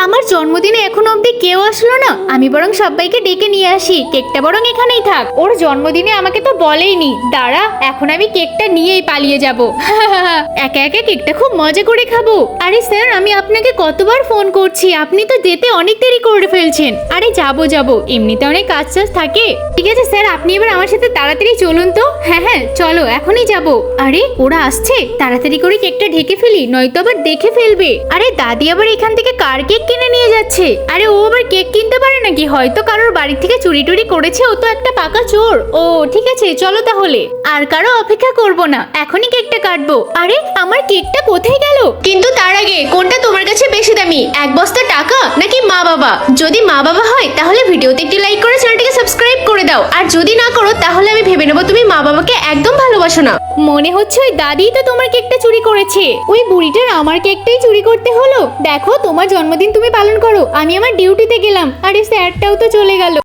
আমার জন্মদিনে এখন অবধি কেউ আসলো না, আমি বরং সবাইকে ডেকে নিয়ে আসি, কেকটা বরং এখানেই থাক। ওর জন্মদিনে আমাকে তো বলেইনি। দাঁড়া, এখন আমি কেকটা নিয়েই পালিয়ে যাব। একা একা কেকটা খুব মজা করে খাবো। আরে স্যার, আমি আপনাকে কতবার ফোন করছি, আপনি তো যেতে অনেক দেরি করে ফেলছেন। আরে যাবো, এমনিতে অনেক কাজ থাকে। ঠিক আছে স্যার, আপনি এবার আমার সাথে তাড়াতাড়ি চলুন তো। হ্যাঁ, চলো, এখনই যাব। আরে ওরা আসছে, তাড়াতাড়ি করে কেকটা ঢেকে ফেলি, নয়তো আবার দেখে ফেলবে। আরে দাদি আবার এখান থেকে কার কেক কিনে নিয়ে যাচ্ছে? আরে ও আবার কেক কিনতে পারে নাকি? হয়তো কারোর বাড়ি থেকে চুরি টুরি করেছে, ও তো একটা পাকা চোর। ও ঠিক আছে, চলো তাহলে। আর কারো অপেক্ষা করব না, এখনই কেকটা কাটবো। আরে আমার কেকটা কোথায় গেল? কিন্তু তার আগে, কোনটা তোমার কাছে বেশি দামি, এক বস্তা টাকা নাকি মা বাবা? যদি মা বাবা হয় তাহলে ভিডিওতে একটি লাইক করে চ্যানেলটিকে সাবস্ক্রাইব করে দাও, আর যদি না করো তাহলে আমি ভেবে নেবো তুমি মা বাবাকে একদম ভালোবাসো না। মনে হচ্ছে ওই দাদিই তো তোমার কেকটা চুরি করেছে। ওই বুড়িটার আমার কেকটাই চুরি করতে হলো। দেখো, তোমার জন্মদিন তুমি পালন করো, আমি আমার ডিউটিতে গেলাম। আরে স্যারটাও তো চলে গেল।